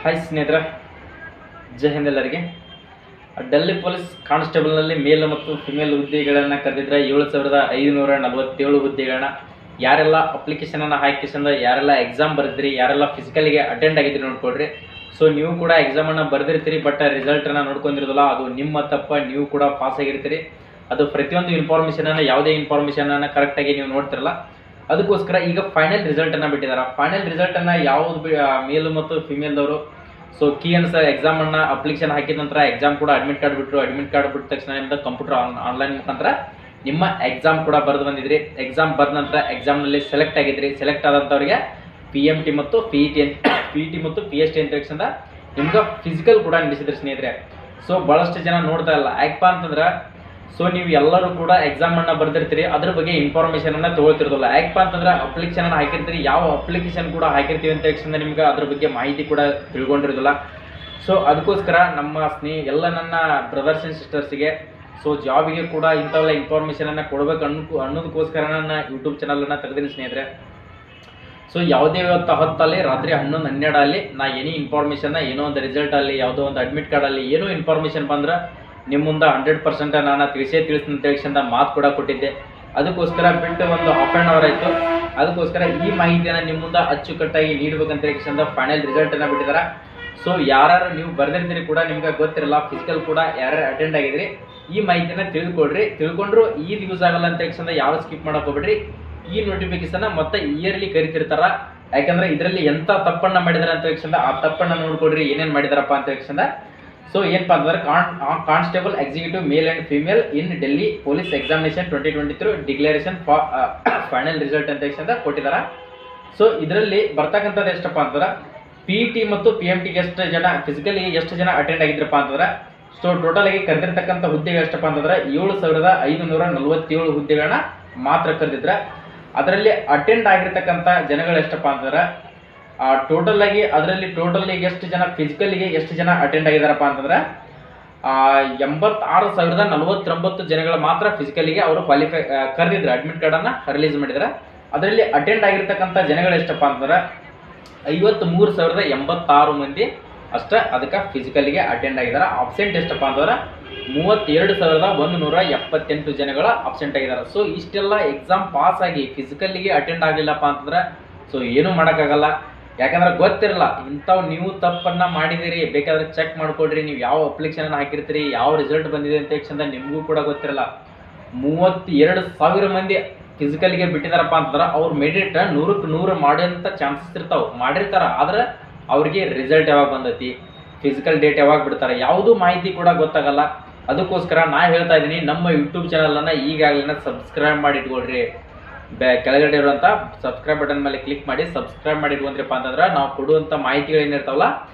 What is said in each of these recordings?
Hi ಸ್ನೇಹಿತರೆ, ಜೈ ಹಿಂದ್ ಎಲ್ಲರಿಗೆ. Delhi police ಕಾನ್ಸ್ಟೇಬಲ್ನಲ್ಲಿ ಮೇಲ್ ಮತ್ತು ಫಿಮೇಲ್ ಹುದ್ದೆಗಳನ್ನು ಕರೆದಿದ್ರೆ 7547 ಹುದ್ದೆಗಳನ್ನ ಯಾರೆಲ್ಲ ಅಪ್ಲಿಕೇಶನನ್ನು ಹಾಕಿಸಿಂದ ಯಾರೆಲ್ಲ ಎಕ್ಸಾಮ್ ಬರೆದಿರಿ, ಯಾರೆಲ್ಲ ಫಿಸಿಕಲಿಗೆ ಅಟೆಂಡ್ ಆಗಿದ್ರಿ ನೋಡ್ಕೊಡ್ರಿ. ಸೊ ನೀವು ಕೂಡ ಎಕ್ಸಾಮನ್ನು ಬರೆದಿರ್ತೀರಿ, ಬಟ್ ರಿಸಲ್ಟನ್ನು ನೋಡ್ಕೊಂಡಿರೋದಿಲ್ಲ. ಅದು ನಿಮ್ಮ ತಪ್ಪ. ನೀವು ಕೂಡ ಪಾಸ್ ಆಗಿರ್ತೀರಿ. ಅದು ಪ್ರತಿಯೊಂದು ಇನ್ಫಾರ್ಮೇಷನನ್ನು, ಯಾವುದೇ ಇನ್ಫಾರ್ಮೇಷನನ್ನು ಕರೆಕ್ಟಾಗಿ ನೀವು ನೋಡ್ತಿರಲ್ಲ. ಅದಕ್ಕೋಸ್ಕರ ಈಗ ಫೈನಲ್ ರಿಸಲ್ಟನ್ನು ಬಿಟ್ಟಿದ್ದಾರೆ. ಫೈನಲ್ ರಿಸಲ್ಟನ್ನು ಯಾವುದು ಮೇಲು ಮತ್ತು ಫಿಮೇಲ್ದವರು ಸೊ ಕೀ ಅನ್ಸರ್ ಎಕ್ಸಾಮನ್ನು ಅಪ್ಲಿಕೇಶನ್ ಹಾಕಿದ ನಂತರ ಎಕ್ಸಾಮ್ ಕೂಡ ಅಡ್ಮಿಟ್ ಕಾರ್ಡ್ ಬಿಟ್ಟರು. ಅಡ್ಮಿಟ್ ಕಾರ್ಡ್ ಬಿಟ್ಟ ತಕ್ಷಣ ನಿಮ್ಮದು ಕಂಪ್ಯೂಟರ್ ಆನ್ಲೈನ್ ಮುಖಾಂತರ ನಿಮ್ಮ ಎಕ್ಸಾಮ್ ಕೂಡ ಬರೆದು ಬಂದಿದ್ರಿ. ಎಕ್ಸಾಮ್ ಬರೆದ ನಂತರ ಎಕ್ಸಾಮ್ನಲ್ಲಿ ಸೆಲೆಕ್ಟ್ ಆಗಿದ್ರಿ. ಸೆಲೆಕ್ಟ್ ಆದಂಥವ್ರಿಗೆ PMT ಮತ್ತು PET ಮತ್ತು PST ಅಂತ ನಿಮ್ಗೆ ಫಿಸಿಕಲ್ ಕೂಡ ನಡೆಸಿದ್ರಿ ಸ್ನೇಹಿತರೆ. ಸೊ ಭಾಳಷ್ಟು ಜನ ನೋಡ್ತಾ ಇಲ್ಲ. ಯಾಕಪ್ಪ ಅಂತಂದ್ರೆ ಸೊ ನೀವು ಎಲ್ಲರೂ ಕೂಡ ಎಕ್ಸಾಮನ್ನು ಬರೆದಿರ್ತೀರಿ, ಅದ್ರ ಬಗ್ಗೆ ಇನ್ಫಾರ್ಮೇಷನನ್ನು ತೊಗೊಳ್ತಿರೋದಿಲ್ಲ. ಯಾಕಪ್ಪ ಅಂತಂದ್ರೆ ಅಪ್ಲಿಕೇಶನನ್ನು ಹಾಕಿರ್ತೀರಿ, ಯಾವ ಅಪ್ಲಿಕೇಶನ್ ಕೂಡ ಹಾಕಿರ್ತೀವಿ ಅಂತ ತಕ್ಷಣ ನಿಮ್ಗೆ ಅದ್ರ ಬಗ್ಗೆ ಮಾಹಿತಿ ಕೂಡ ತಿಳ್ಕೊಂಡಿರೋದಿಲ್ಲ. ಸೊ ಅದಕ್ಕೋಸ್ಕರ ನಮ್ಮ ಎಲ್ಲ ನನ್ನ ಬ್ರದರ್ಸ್ ಆ್ಯಂಡ್ ಸಿಸ್ಟರ್ಸಿಗೆ ಸೊ ಜಾಬಿಗೆ ಕೂಡ ಇಂಥವೆಲ್ಲ ಇನ್ಫಾರ್ಮೇಷನನ್ನು ಕೊಡಬೇಕು ಅನ್ನೋದಕ್ಕೋಸ್ಕರ ನನ್ನ ಯೂಟ್ಯೂಬ್ ಚಾನಲನ್ನು ತೆಗೆದಿನಿ ಸ್ನೇಹಿತರೆ. ಸೊ ಯಾವುದೇ 10 ಅಲ್ಲಿ ರಾತ್ರಿ 11, 12 ಅಲ್ಲಿ ನಾ ಏನೇ ಇನ್ಫಾರ್ಮೇಷನ್ನ, ಏನೋ ಒಂದು ರಿಸಲ್ಟ್ ಅಲ್ಲಿ, ಯಾವುದೋ ಒಂದು ಅಡ್ಮಿಟ್ ಕಾರ್ಡಲ್ಲಿ ಏನೋ ಇನ್ಫಾರ್ಮೇಷನ್ ಬಂದ್ರೆ ನಿಮ್ಮ ಮುಂದೆ 100% ನಾನು ತಿಳಿಸ್ತೀನಿ ಅಂತ ಮಾತು ಕೂಡ ಕೊಟ್ಟಿದ್ದೆ. ಅದಕ್ಕೋಸ್ಕರ ಬಿಟ್ಟು ಒಂದು ಹಾಫ್ ಆ್ಯನ್ ಅವರ್ ಆಯಿತು. ಅದಕ್ಕೋಸ್ಕರ ಈ ಮಾಹಿತಿಯನ್ನು ನಿಮ್ಮ ಮುಂದೆ ಅಚ್ಚುಕಟ್ಟಾಗಿ ನೀಡಬೇಕಂತ ಫೈನಲ್ ರಿಸಲ್ಟನ್ನು ಬಿಟ್ಟಿದ್ದಾರೆ. ಸೊ ಯಾರು ನೀವು ಬರೆದಿರ್ತೀರಿ ಕೂಡ ನಿಮ್ಗೆ ಗೊತ್ತಿರಲ್ಲ, ಫಿಸಿಕಲ್ ಕೂಡ ಯಾರ್ಯಾರು ಅಟೆಂಡ್ ಆಗಿದ್ರಿ, ಈ ಮಾಹಿತಿನ ತಿಳ್ಕೊಂಡ್ರು ಈದ್ ಯೂಸ್ ಆಗಲ್ಲ ಅಂತ ಯಾರು ಸ್ಕಿಪ್ ಮಾಡೋಕೆ ಹೋಗ್ಬೇಡ್ರಿ. ಈ ನೋಟಿಫಿಕೇಶನ್ ಮತ್ತೆ ಇಯರ್ಲಿ ಕರಿತಿರ್ತಾರ. ಯಾಕಂದ್ರೆ ಇದರಲ್ಲಿ ಎಂಥ ತಪ್ಪನ್ನು ಮಾಡಿದಾರೆ ಅಂತ ಆ ತಪ್ಪನ್ನು ನೋಡ್ಕೊಡ್ರಿ, ಏನೇನು ಮಾಡಿದಾರಪ್ಪ ಅಂತ ಸೊ ಏನಪ್ಪ ಅಂತಂದ್ರೆ constable executive male and female in Delhi police examination 2023 declaration final result ಅಂತ ಕೊಟ್ಟಿದ್ದಾರೆ. ಸೊ ಇದರಲ್ಲಿ ಬರ್ತಕ್ಕಂಥದ್ದು ಎಷ್ಟಪ್ಪ ಅಂತಂದ್ರೆ PET ಮತ್ತು PMTಗೆ ಎಷ್ಟು ಜನ, ಫಿಸಿಕಲಿಗೆ ಎಷ್ಟು ಜನ ಅಟೆಂಡ್ ಆಗಿದ್ರಪ್ಪ ಅಂತಂದ್ರೆ ಸೊ ಟೋಟಲ್ ಆಗಿ ಕರೆದಿರ್ತಕ್ಕಂಥ ಹುದ್ದೆಗಳು ಎಷ್ಟಪ್ಪ ಅಂತಂದ್ರೆ 7547 ಹುದ್ದೆಗಳನ್ನ ಮಾತ್ರ ಕರೆದಿದ್ರೆ. ಅದರಲ್ಲಿ ಅಟೆಂಡ್ ಆಗಿರ್ತಕ್ಕಂಥ ಜನಗಳು ಎಷ್ಟಪ್ಪ ಅಂತಂದ್ರೆ ಟೋಟಲ್ ಆಗಿ ಎಷ್ಟು ಜನ, ಫಿಸಿಕಲಿಗೆ ಎಷ್ಟು ಜನ ಅಟೆಂಡ್ ಆಗಿದಾರಪ್ಪ ಅಂತಂದ್ರೆ 86,049 ಜನಗಳು ಮಾತ್ರ ಫಿಸಿಕಲಿಗೆ ಅವರು ಕ್ವಾಲಿಫೈ ಕರೆದಿದ್ರು, ಅಡ್ಮಿಟ್ ಕಾರ್ಡನ್ನು ರಿಲೀಸ್ ಮಾಡಿದ್ದಾರೆ. ಅದರಲ್ಲಿ ಅಟೆಂಡ್ ಆಗಿರ್ತಕ್ಕಂಥ ಜನಗಳು ಎಷ್ಟಪ್ಪ ಅಂತಂದ್ರೆ 53,086 ಮಂದಿ ಅಷ್ಟೇ ಅದಕ್ಕೆ ಫಿಸಿಕಲಿಗೆ ಅಟೆಂಡ್ ಆಗಿದ್ದಾರೆ. ಅಬ್ಸೆಂಟ್ ಎಷ್ಟಪ್ಪ ಅಂತಂದ್ರೆ 32,178 ಜನಗಳು ಅಬ್ಸೆಂಟ್ ಆಗಿದ್ದಾರೆ. ಸೊ ಇಷ್ಟೆಲ್ಲ ಎಕ್ಸಾಮ್ ಪಾಸ್ ಆಗಿ ಫಿಸಿಕಲಿಗೆ ಅಟೆಂಡ್ ಆಗಲಿಲ್ಲಪ್ಪ ಅಂತಂದ್ರೆ ಸೊ ಏನೂ ಮಾಡೋಕ್ಕಾಗಲ್ಲ. ಯಾಕಂದ್ರೆ ಗೊತ್ತಿರಲ್ಲ, ಇಂಥವು ನೀವು ತಪ್ಪನ್ನು ಮಾಡಿದಿರಿ, ಬೇಕಾದ್ರೆ ಚೆಕ್ ಮಾಡ್ಕೊಡ್ರಿ. ನೀವು ಯಾವ ಅಪ್ಲಿಕೇಶನ್ ಹಾಕಿರ್ತೀರಿ, ಯಾವ ರಿಸಲ್ಟ್ ಬಂದಿದೆ ಅಂತ ನಿಮಗೂ ಕೂಡ ಗೊತ್ತಿರಲ್ಲ. 32,000 ಮಂದಿ ಫಿಸಿಕಲ್ಗೆ ಬಿಟ್ಟಿದಾರಪ್ಪ ಅಂತಂದ್ರೆ ಅವ್ರು ಮೆಡಿಟ್ 100ಕ್ಕೆ 100 ಮಾಡೋಂಥ ಚಾನ್ಸಸ್ ಇರ್ತಾವೆ, ಮಾಡಿರ್ತಾರೆ. ಆದ್ರೆ ಅವ್ರಿಗೆ ರಿಸಲ್ಟ್ ಯಾವಾಗ ಬಂದೈತಿ, ಫಿಸಿಕಲ್ ಡೇಟ್ ಯಾವಾಗ ಬಿಡ್ತಾರೆ, ಯಾವುದೂ ಮಾಹಿತಿ ಕೂಡ ಗೊತ್ತಾಗಲ್ಲ. ಅದಕ್ಕೋಸ್ಕರ ನಾ ಹೇಳ್ತಾ ಇದ್ದೀನಿ, ನಮ್ಮ ಯೂಟ್ಯೂಬ್ ಚಾನಲನ್ನು ಈಗಾಗಲೇ ಸಬ್ಸ್ಕ್ರೈಬ್ ಮಾಡಿ ಇಟ್ಕೊಳ್ರಿ. ಕೆಳಗಡೆ ಇರುವಂಥ ಸಬ್ಸ್ಕ್ರೈಬ್ ಬಟನ್ ಮೇಲೆ ಕ್ಲಿಕ್ ಮಾಡಿ ಸಬ್ಸ್ಕ್ರೈಬ್ ಮಾಡಿ ಇಟ್ಕೊಂಡ್ರಪ್ಪ ಅಂತಂದ್ರೆ ನಾವು ಕೊಡುವಂಥ ಮಾಹಿತಿಗಳೇನಿರ್ತಾವಲ್ಲ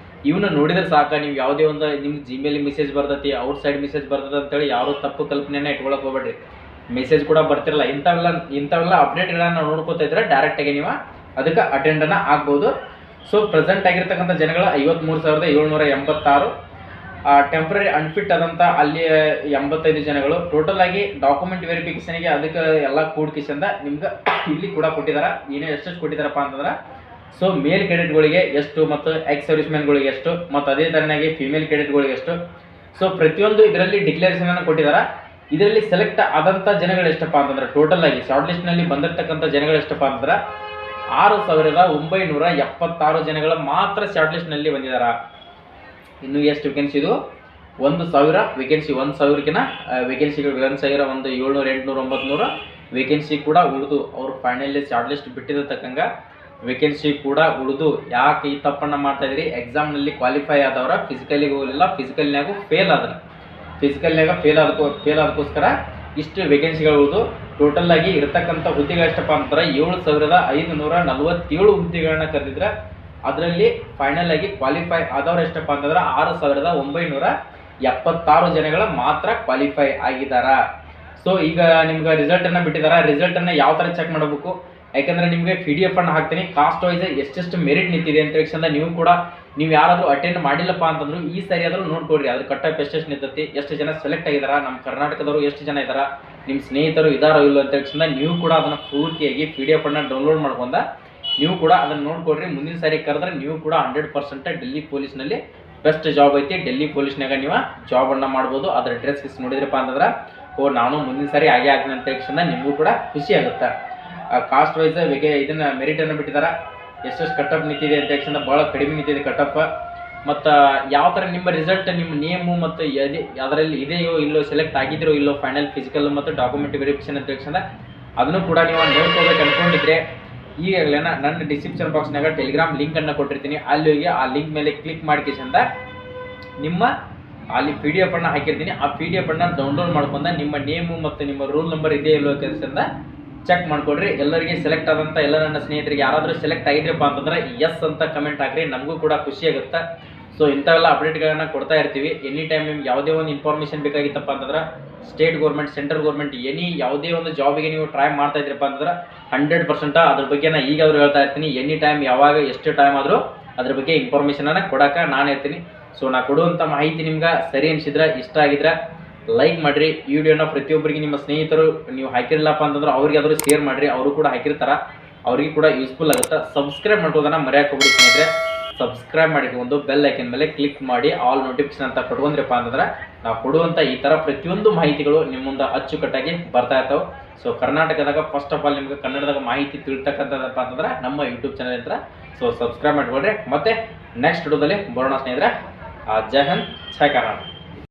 ಇವನ್ನ ನೋಡಿದ್ರೆ ಸಾಕ. ನೀವು ಯಾವುದೇ ಒಂದು ನಿಮ್ಗೆ ಜಿಮೇಲ್ ಮೆಸೇಜ್ ಬರ್ತೈತಿ, ಔಟ್ಸೈಡ್ ಮೆಸೇಜ್ ಬರ್ತದೆ ಅಂತೇಳಿ ಯಾರು ತಪ್ಪು ಕಲ್ಪನೆಯನ್ನು ಇಟ್ಕೊಳಕ್ಕೆ ಹೋಗ್ಬೇಡ್ರಿ. ಮೆಸೇಜ್ ಕೂಡ ಬರ್ತಿರಲ್ಲ. ಇಂಥವೆಲ್ಲ ಅಪ್ಡೇಟ್ಗಳನ್ನು ನೋಡ್ಕೋತಾ ಇದ್ರೆ ಡೈರೆಕ್ಟಾಗಿ ನೀವು ಅದಕ್ಕೆ ಅಟೆಂಡನ್ನು ಆಗ್ಬೋದು. ಸೊ ಪ್ರೆಸೆಂಟ್ ಆಗಿರ್ತಕ್ಕಂಥ ಜನಗಳು 53,786, ಟೆಂಪ್ರರಿ ಅನ್ಫಿಟ್ ಆದಂಥ ಅಲ್ಲಿ 85 ಜನಗಳು. ಟೋಟಲ್ ಆಗಿ ಡಾಕ್ಯುಮೆಂಟ್ ವೆರಿಫಿಕೇಷನ್ಗೆ ಅದಕ್ಕೆ ಎಲ್ಲ ಕೂಡ್ಕಿಸಿಂದ ನಿಮ್ಗೆ ಇಲ್ಲಿ ಕೂಡ ಕೊಟ್ಟಿದ್ದಾರೆ. ಎಷ್ಟು ಕೊಟ್ಟಿದ್ದಾರಪ್ಪ ಅಂತಂದ್ರೆ ಸೊ ಮೇಲ್ ಕ್ಯಾಡೆಟ್ಗಳಿಗೆ ಎಷ್ಟು ಮತ್ತು ಎಕ್ಸ್ ಸರ್ವಿಸ್ ಮ್ಯಾನ್ಗಳಿಗೆ ಎಷ್ಟು ಮತ್ತು ಅದೇ ಥರನಾಗಿ ಫಿಮೇಲ್ ಕ್ಯಾಡೆಟ್ಗಳಿಗೆ ಎಷ್ಟು. ಸೊ ಪ್ರತಿಯೊಂದು ಇದರಲ್ಲಿ ಡಿಕ್ಲೇರೇಷನನ್ನು ಕೊಟ್ಟಿದ್ದಾರೆ. ಇದರಲ್ಲಿ ಸೆಲೆಕ್ಟ್ ಆದಂಥ ಜನಗಳು ಎಷ್ಟಪ್ಪ ಅಂತಂದ್ರೆ ಟೋಟಲ್ ಆಗಿ ಶಾರ್ಟ್ ಲಿಸ್ಟ್ನಲ್ಲಿ ಬಂದಿರತಕ್ಕಂಥ ಜನಗಳು ಎಷ್ಟಪ್ಪ ಅಂತಂದ್ರೆ 6,976 ಜನಗಳು ಮಾತ್ರ ಶಾರ್ಟ್ ಲಿಸ್ಟ್ನಲ್ಲಿ ಬಂದಿದ್ದಾರೆ. ಇನ್ನು ಎಷ್ಟು ವೇಕೆನ್ಸಿ ಇದು? 1,000 ವೇಕೆನ್ಸಿ. 1,000ಕ್ಕಿಂತ ವೇಕೆನ್ಸಿಗಳು 1,700, 800, 900 ವೇಕೆನ್ಸಿ ಕೂಡ ಉಳಿದು ಅವರು ಫೈನಲಿ ಶಾರ್ಟ್ ಲಿಸ್ಟ್ ಬಿಟ್ಟಿರತಕ್ಕಂಗೆ ವೇಕೆನ್ಸಿ ಕೂಡ ಉಳಿದು. ಯಾಕೆ ಈ ತಪ್ಪನ್ನು ಮಾಡ್ತಾಯಿದ್ರಿ? ಎಕ್ಸಾಮ್ನಲ್ಲಿ ಕ್ವಾಲಿಫೈ ಆದವರ ಫಿಸಿಕಲಿಗೆ ಹೋಗಲಿಲ್ಲ, ಫಿಸಿಕಲ್ನಾಗೂ ಫೇಲ್ ಆದ್ರೆ, ಫೇಲ್ ಆದಕ್ಕೋಸ್ಕರ ಇಷ್ಟು ವೇಕೆನ್ಸಿಗಳು ಉಳಿದು. ಟೋಟಲ್ ಆಗಿ ಇರತಕ್ಕಂಥ ಹುದ್ದೆಗಳು ಎಷ್ಟಪ್ಪ ಅಂತಾರೆ 7,547 ಹುದ್ದೆಗಳನ್ನ ಕರೆದಿದ್ರೆ. ಅದರಲ್ಲಿ ಫೈನಲ್ ಆಗಿ ಕ್ವಾಲಿಫೈ ಆದವ್ರು ಎಷ್ಟಪ್ಪ ಅಂತಂದ್ರೆ 6,976 ಜನಗಳು ಮಾತ್ರ ಕ್ವಾಲಿಫೈ ಆಗಿದಾರ. ಸೊ ಈಗ ನಿಮ್ಗೆ ರಿಸಲ್ಟನ್ನು ಬಿಟ್ಟಿದ್ದಾರೆ. ರಿಸಲ್ಟನ್ನು ಯಾವ ಥರ ಚೆಕ್ ಮಾಡಬೇಕು? ಯಾಕಂದರೆ ನಿಮಗೆ PDF ಅನ್ನು ಹಾಕ್ತೀನಿ, ಕಾಸ್ಟ್ ವೈಸ್ ಎಷ್ಟೆಷ್ಟು ಮೆರಿಟ್ ನಿಂತಿದೆ ಅಂತ ನೀವು ಯಾರಾದರೂ ಅಟೆಂಡ್ ಮಾಡಿಲ್ಲಪ್ಪ ಅಂತಂದ್ರು ಈ ಸರಿ ಆದರೂ ನೋಡ್ಕೊಡ್ರಿ. ಅದ್ರ ಕಟ್ ಆಫ್ ಎಷ್ಟು ನಿಂತೈತಿ, ಎಷ್ಟು ಜನ ಸೆಲೆಕ್ಟ್ ಆಗಿದಾರ, ನಮ್ಮ ಕರ್ನಾಟಕದವರು ಎಷ್ಟು ಜನ ಇದ್ದಾರ, ನಿಮ್ಮ ಸ್ನೇಹಿತರು ಇದಾರೋ ಇಲ್ಲೋ ಅಂತ ನೀವು ಕೂಡ ಅದನ್ನು ಪೂರ್ತಿಯಾಗಿ PDF ಅನ್ನು ಡೌನ್ಲೋಡ್ ಮಾಡ್ಕೊಂಡ ನೀವು ಕೂಡ ಅದನ್ನು ನೋಡ್ಕೊಡ್ರಿ. ಮುಂದಿನ ಸಾರಿ ಕರೆದ್ರೆ ನೀವು ಕೂಡ 100% ಡೆಲ್ಲಿ ಪೊಲೀಸ್ನಲ್ಲಿ ಬೆಸ್ಟ್ ಜಾಬ್ ಐತಿ. ಡೆಲ್ಲಿ ಪೊಲೀಸ್ನಾಗ ನೀವು ಜಾಬನ್ನು ಮಾಡ್ಬೋದು. ಅದರ ಡ್ರೆಸ್ ನೋಡಿದ್ರಪ್ಪ ಅಂತಂದ್ರೆ ನಾನು ಮುಂದಿನ ಸಾರಿ ಆಗೇ ಆಗ್ತೀನಿ ಅಂತ ತಕ್ಷಣ ನಿಮಗೂ ಕೂಡ ಖುಷಿ ಆಗುತ್ತೆ. ಕಾಸ್ಟ್ ವೈಸ್ ಇದನ್ನು ಮೆರಿಟನ್ನು ಬಿಟ್ಟಿದ್ದಾರೆ. ಎಷ್ಟೆಷ್ಟು ಕಟಪ್ ನಿಂತಿದೆ ಅಂತ ತಕ್ಷಣ ಭಾಳ ಕಡಿಮೆ ನಿಂತಿದೆ ಕಟಪ್. ಮತ್ತು ಯಾವ ಥರ ನಿಮ್ಮ ರಿಸಲ್ಟ್, ನಿಮ್ಮ ನೇಮು ಮತ್ತು ಅದರಲ್ಲಿ ಇದೆಯೋ ಇಲ್ಲೋ, ಸೆಲೆಕ್ಟ್ ಆಗಿದ್ರೋ ಇಲ್ಲೋ, ಫೈನಲ್ ಫಿಸಿಕಲ್ ಮತ್ತು ಡಾಕ್ಯುಮೆಂಟ್ ವೆರಿಫಿಕೇಷನ್ ಅಂತ ತಕ್ಷಣ ಅದನ್ನು ಕೂಡ ನೀವು ನೋಡ್ಕೋಬೇಕು ಅನ್ಕೊಂಡಿದ್ರೆ ಈಗಾಗಲೇ ನನ್ನ ಡಿಸ್ಕ್ರಿಪ್ಷನ್ ಬಾಕ್ಸ್ನಾಗ ಟೆಲಿಗ್ರಾಮ್ ಲಿಂಕನ್ನು ಕೊಟ್ಟಿರ್ತೀನಿ. ಅಲ್ಲಿ ಹೋಗಿ ಆ ಲಿಂಕ್ ಮೇಲೆ ಕ್ಲಿಕ್ ಮಾಡ್ಕೇಸಿಂದ ನಿಮ್ಮ ಅಲ್ಲಿ PDF ಅನ್ನು ಹಾಕಿರ್ತೀನಿ. ಆ PDF ಅನ್ನು ಡೌನ್ಲೋಡ್ ಮಾಡ್ಕೊಂಡ ನಿಮ್ಮ ನೇಮು ಮತ್ತು ನಿಮ್ಮ ರೂಲ್ ನಂಬರ್ ಇದೆಯೋ ಇಲ್ಲೋ ಕೆಲಸದಿಂದ ಚೆಕ್ ಮಾಡ್ಕೊಡ್ರಿ. ಎಲ್ಲರಿಗೆ ಸೆಲೆಕ್ಟ್ ಆದಂಥ ಎಲ್ಲ ನನ್ನ ಸ್ನೇಹಿತರಿಗೆ ಯಾರಾದರೂ ಸೆಲೆಕ್ಟ್ ಆಗಿದ್ರಪ್ಪ ಅಂತಂದ್ರೆ ಎಸ್ ಅಂತ ಕಮೆಂಟ್ ಹಾಕ್ರಿ, ನಮಗೂ ಕೂಡ ಖುಷಿ ಆಗುತ್ತೆ. ಸೊ ಇಂಥವೆಲ್ಲ ಅಪ್ಡೇಟ್ಗಳನ್ನು ಕೊಡ್ತಾ ಇರ್ತೀವಿ. ಎನಿ ಟೈಮ್ ನಿಮ್ಗೆ ಯಾವುದೇ ಒಂದು ಇನ್ಫಾರ್ಮೇಷನ್ ಬೇಕಾಗಿತ್ತಪ್ಪ ಅಂತಂದ್ರೆ ಸ್ಟೇಟ್ ಗೌರ್ಮೆಂಟ್, ಸೆಂಟ್ರಲ್ ಗೌರ್ಮೆಂಟ್, ಯಾವುದೇ ಒಂದು ಜಾಬಿಗೆ ನೀವು ಟ್ರೈ ಮಾಡ್ತಾ ಇದ್ರಪ್ಪ ಅಂತಂದ್ರೆ 100% ಅದ್ರ ಬಗ್ಗೆ ನಾನು ಈಗಾದರೂ ಹೇಳ್ತಾ ಇರ್ತೀನಿ. ಎನಿ ಟೈಮ್ ಯಾವಾಗ ಎಷ್ಟು ಟೈಮ್ ಆದರೂ ಅದ್ರ ಬಗ್ಗೆ ಇನ್ಫಾರ್ಮೇಷನನ್ನು ಕೊಡೋಕೆ ನಾನು ಇರ್ತೀನಿ. ಸೊ ನಾ ಕೊಡುವಂಥ ಮಾಹಿತಿ ನಿಮ್ಗೆ ಸರಿ ಅನಿಸಿದ್ರೆ, ಇಷ್ಟ ಆಗಿದ್ರೆ ಲೈಕ್ ಮಾಡಿರಿ. ಈ ವಿಡಿಯೋನ ಪ್ರತಿಯೊಬ್ಬರಿಗೆ ನಿಮ್ಮ ಸ್ನೇಹಿತರು ನೀವು ಹಾಕಿರಲಿಲ್ಲಪ್ಪ ಅಂತಂದ್ರೆ ಅವ್ರಿಗೆ ಆದರೂ ಶೇರ್ ಮಾಡಿರಿ, ಅವರು ಕೂಡ ಹಾಕಿರ್ತಾರೆ, ಅವ್ರಿಗೆ ಕೂಡ ಯೂಸ್ಫುಲ್ ಆಗುತ್ತೆ. ಸಬ್ಸ್ಕ್ರೈಬ್ ಮಾಡ್ಕೋದನ್ನು ಮರೆಯೋಕೆ ಹೋಗ್ಬಿಡಿ ಸ್ನೇಹಿತರೆ. ಸಬ್ಸ್ಕ್ರೈಬ್ ಮಾಡಿಕೊಂಡು ಬೆಲ್ ಐಕನ್ ಮೇಲೆ ಕ್ಲಿಕ್ ಮಾಡಿ ಆಲ್ ನೋಟಿಫಿಕೇಶನ್ ಅಂತ ಕೊಟ್ಕೊಂಡ್ರಪ್ಪ ಅಂತಂದ್ರೆ ನಾವು ಕೊಡುವಂಥ ಈ ಥರ ಪ್ರತಿಯೊಂದು ಮಾಹಿತಿಗಳು ನಿಮ್ಮ ಮುಂದೆ ಅಚ್ಚುಕಟ್ಟಾಗಿ ಬರ್ತಾ ಇರ್ತಾವೆ. ಸೊ ಕರ್ನಾಟಕದಾಗ ಫಸ್ಟ್ ಆಫ್ ಆಲ್ ನಿಮ್ಗೆ ಕನ್ನಡದಾಗ ಮಾಹಿತಿ ತಿಳ್ತಕ್ಕಂಥದ್ದಪ್ಪ ಅಂತಂದ್ರೆ ನಮ್ಮ ಯೂಟ್ಯೂಬ್ ಚಾನಲ್ ಅಂತ. ಸೊ ಸಬ್ಸ್ಕ್ರೈಬ್ ಮಾಡ್ಕೊಳ್ರಿ. ಮತ್ತೆ ನೆಕ್ಸ್ಟ್ ವಿಡಿಯೋದಲ್ಲಿ ಬರೋಣ ಸ್ನೇಹಿತರೆ. ಜೈ ಹಿಂದ್, ಜೈ ಕರ್ನಾಟಕ.